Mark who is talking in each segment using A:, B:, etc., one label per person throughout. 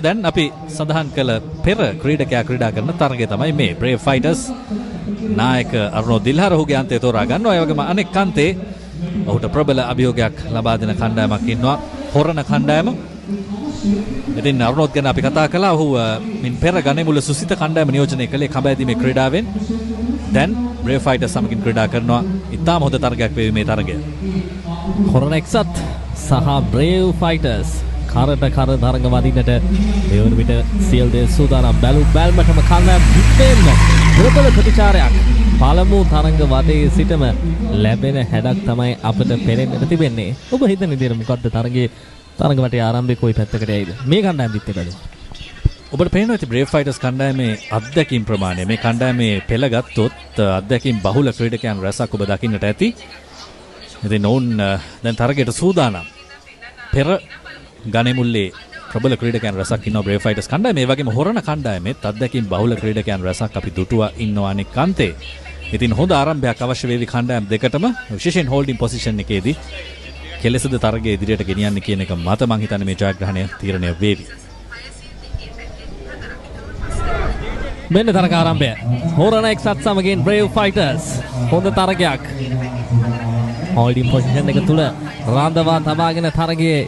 A: දැන් අපි සඳහන් කළ පෙර ක්‍රීඩකයා ක්‍රීඩා කරන තරගය තමයි මේ Brave Fighters නායක අරුණෝ දිල්හර ඔහුගේ අන්තය තෝරා ගන්නවා. ඒ වගේම අනෙක් අන්තේ ඔහුට ප්‍රබල අභියෝගයක් ලබා දෙන කණ්ඩායමක් ඉන්නවා හොරණ කණ්ඩායම. ඉතින් අරුණෝත් ගැන අපි කතා කළා. ඔහු මින් පෙර ගණේමුල සුසිත කණ්ඩායම නියෝජනය කළේ කඹෑදීමේ ක්‍රීඩාවෙන්. දැන් Brave Fighters සමගින් ක්‍රීඩා කරනවා. ඉතාම හොඳ තරගයක් වේවි මේ තරගය.
B: හොරණ එක්සත් සහ Brave Fighters කරට කර තරඟ වදින්නට මේ වන විට සියලු දේ සූදානම්. බැල්මටම කල්යම් විත්තේම ප්‍රබල ප්‍රතිචාරයක් පළමු තරඟ වටේ සිටම ලැබෙන හැඩක් තමයි අපිට පෙනෙන්නට තිබෙන්නේ. ඔබ හිතන විදිහට මොකද්ද තරඟ වටේ ආරම්භයේ කොයි පැත්තකට යයිද මේ කණ්ඩායම දිත්තේ බැලුවා?
A: ඔබට පේනවා ඇති Brave Fighters කණ්ඩායමේ අත්දැකීම් ප්‍රමාණය. මේ කණ්ඩායමේ පෙළ ගත්තොත් අත්දැකීම් බහුල ක්‍රීඩකයන් රැසක් ඔබ දකින්නට ඇති. ඉතින් ඔවුන් දැන් තරගයට සූදානම්. පෙර ගණේමුල්ලේ ප්‍රබල ක්‍රීඩකයන් රැසක් ඉන්නවා Brave Fighters කණ්ඩායම. ඒ වගේම හොරණ කණ්ඩායමෙත් අත්දැකීම් බහුල ක්‍රීඩකයන් රැසක් අපි දුටුවා ඉන්නවා අනෙක් අන්තේ. ඉතින් හොඳ ආරම්භයක් අවශ්‍ය වේවි කණ්ඩායම් දෙකටම. විශේෂයෙන් හෝල්ඩින් පොසිෂන් එකේදී කෙලෙසද තරගය ඉදිරියට ගෙනියන්න කියන එක මත මං හිතන්නේ මේ ජයග්‍රහණය තීරණය වේවි.
B: මෙන්න තරග ආරම්භය. හොරණ එක්සත් සමගින් Brave Fighters හොඳ තරගයක්. හෝල්ඩින් පොසිෂන් එක තුල රඳවා තබාගෙන තරගයේ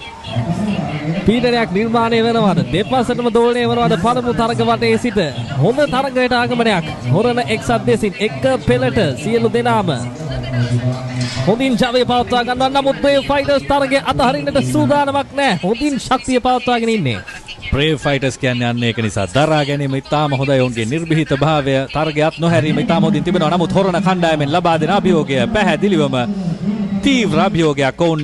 B: පීඩනයක් නිර්මාණය වෙනවාද? දෙපසටම දෝලණය වෙනවාද? පළමු තරග වටේ සිට හොඳ තරගයට ආගමනයක් හොරණ එක්සත් දෙසින් එක පෙළට සියලු දෙනාම හොඳින් ජවය පවත්වා ගන්නවා. නමුත් Brave Fighters තරගය අතහරින්නට සූදානමක් නැහැ. හොඳින් ශක්තිය පවත්වාගෙන ඉන්නේ.
A: Brave Fighters කියන්නේ අන්න ඒක නිසා දරා ගැනීම ඉතාම හොඳයි. ඔවුන්ගේ නිර්භීත භාවය තරගයත් නොහැරීම ඉතාම හොඳින් තිබෙනවා. නමුත් හොරණ කණ්ඩායමෙන් ලබා දෙන අභියෝගය පැහැදිලිවම තීව්‍ර අභියෝගයක්. ඔවුන්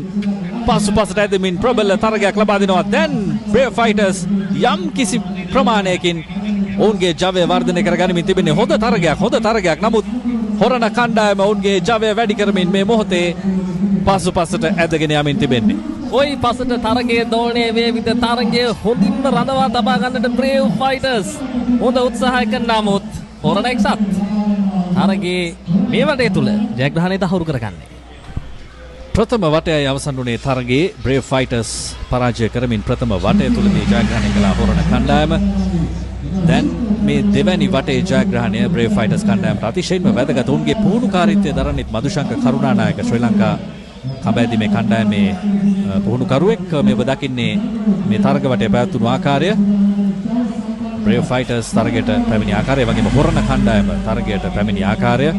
A: පසුපසට ඇදමින් ප්‍රබල තරගයක් ලබා දෙනවා. දැන් Brave Fighters යම් කිසි ප්‍රමාණයකින් ඔවුන්ගේ ජවය වර්ධනය කර ගනිමින් තිබෙන්නේ. හොඳ තරගයක්. නමුත් හොරණ කණ්ඩායම ඔවුන්ගේ ජවය වැඩි කරමින් මේ මොහොතේ පසුපසට ඇදගෙන යමින් තිබෙන්නේ.
B: කොයි පසට තරගයේ දෝලණය වේවිද? තරගය හොඳින්ම රඳවා තබා ගන්නට Brave Fighters හොඳ උත්සාහයක නමුත් හොරණ එක්සත් තරගයේ මේ වටේ තුල ජයග්‍රහණය තහවුරු කරගන්නේ.
A: ප්‍රථම වටයයි අවසන් වුණේ තරගයේ Brave Fighters පරාජය කරමින් ප්‍රථම වටය තුලදී ජයග්‍රහණය කළ හොරණ කණ්ඩායම. දැන් මේ දෙවැනි වටේ ජයග්‍රහණය Brave Fighters කණ්ඩායමට අතිශයින්ම වැදගත්. ඔවුන්ගේ පුහුණුකාරීත්වය දරන්නෙත් මදුශංක කරුණානායක ශ්‍රී ලංකා කඹෑදීමේ කණ්ඩායමේ පුහුණුකරුවෙක්. මේ ඔබ දකින්නේ මේ තරග වටේ පැවැත්වුණු ආකාරය. Brave Fighters තරගයට පැමිණි ආකාරය වගේම හොරණ කණ්ඩායම තරගයට පැමිණි ආකාරය.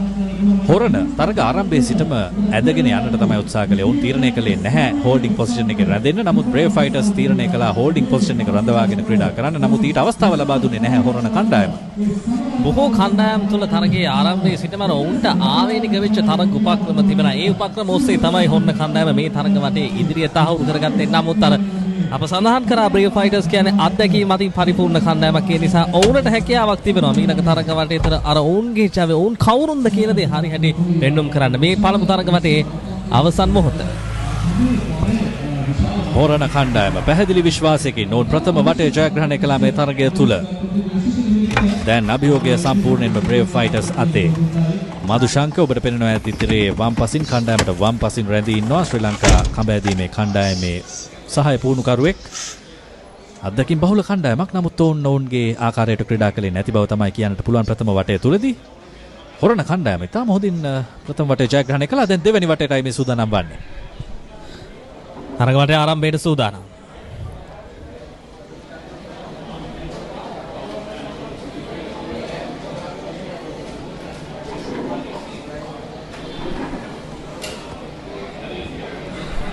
A: හොරණ තරග ආරම්භයේ සිටම ඇදගෙන යන්නට තමයි උත්සාහ කළේ. ඔවුන් තීරණය කළේ නැහැ හෝල්ඩින් පොසිෂන් එකේ රැඳෙන්න. නමුත් Brave Fighters තීරණය කළා හෝල්ඩින් පොසිෂන් එක රඳවාගෙන ක්‍රීඩා කරන්න. නමුත් ඊට අවස්ථාව ලබා දුන්නේ නැහැ හොරණ කණ්ඩායම.
B: බොහෝ කණ්ඩායම් තුල තරගයේ ආරම්භයේ සිටම ඔවුන්ට ආවේනික වෙච්ච තරග උපක්‍රම තිබෙනවා. ඒ උපක්‍රම ඔස්සේ තමයි හොරණ කණ්ඩායම මේ තරග වටේ ඉදිරිය තහවුරු කරගත්තේ. නමුත් අප සඳහන් කරා Brave Fighters කියන්නේ අත්දැකීම් අතින් පරිපූර්ණ කණ්ඩායමක්. ඒ නිසා ඔවුන්ට හැකියාවක් තිබෙනවා ඊළඟ තරග වටේ තර ඔවුන්ගේ ජවය ඔවුන් කවුරුන්ද කියන දේ හරි හැටි පෙන්වුම් කරන්න මේ පළමු තරග වටේ අවසන් මොහොත.
A: හොරණ කණ්ඩායම පැහැදිලි විශ්වාසයකින් ඔවුන් ප්‍රථම වටේ ජයග්‍රහණය කළා මේ තරගය තුල. දැන් අභියෝගය සම්පූර්ණයෙන්ම Brave Fighters අතේ. මදුශංක ඔබට පෙනෙනවා ඇති ඉතිරේ වම් පසින් කණ්ඩායමට වම් පසින් රැඳී ඉන්නවා ශ්‍රී ලංකා කඹෑදීමේ කණ්ඩායමේ සහාය පුහුණුකරුවෙක්. අත්දැකීම් බහුල කණ්ඩායමක්. නමුත් ඔවුන්ගේ ආකාරයට ක්‍රීඩා කළේ නැති බව තමයි කියන්නට පුළුවන් ප්‍රථම වටය තුලදී. හොරණ කණ්ඩායම ඉතාම හොඳින් ප්‍රථම වටේ ජයග්‍රහණය කළා. දැන් දෙවෙනි වටේටයි මේ සූදානම් වන්නේ.
B: තරග වටේ ආරම්භයට සූදානම්.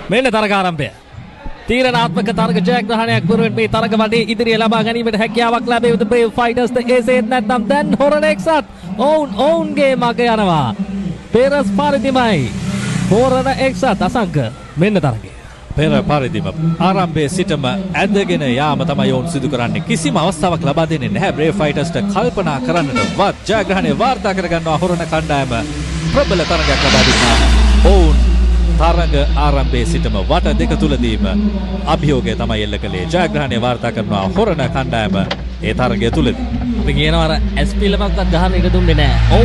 B: මෙන්න තරග ආරම්භය. තීරණාත්මක තරග ජයග්‍රහණයක් වරුවෙන් මේ තරග වටේ ඉදිරිය ලබා ගැනීමට හැකියාවක් ලැබෙව්ද Brave Fighters ද එසේත් නැත්නම් දැන් හොරණ එක්සත් ඔවුන්ගේ මග යනවා. පෙරස් පරිදිමයි හොරණ එක්සත් අසංක මෙන්න තරගය.
A: පෙර පරිදිම ආරම්භයේ සිටම ඇදගෙන යාම තමයි ඔවුන් සිදු කරන්නේ. කිසිම අවස්ථාවක් ලබා දෙන්නේ නැහැ Brave Fightersට කල්පනා කරන්නටවත්. ජයග්‍රහණය වාර්තා කරගන්නවා හොරණ කණ්ඩායම. ප්‍රබල තරගයක් ලබා දුන්නා. ඔවුන් තරග ආරම්භයේ සිටම වට දෙක තුලදීම අභියෝගය තමයි එල්ල කළේ. ජයග්‍රහණය වාර්තා කරනවා හොරණ කණ්ඩායම ඒ තරගය තුලදී.
B: අපි කියනවා ඇස් පිළමක්වත් ගහන්න ඉඩ දුන්නේ නැහැ.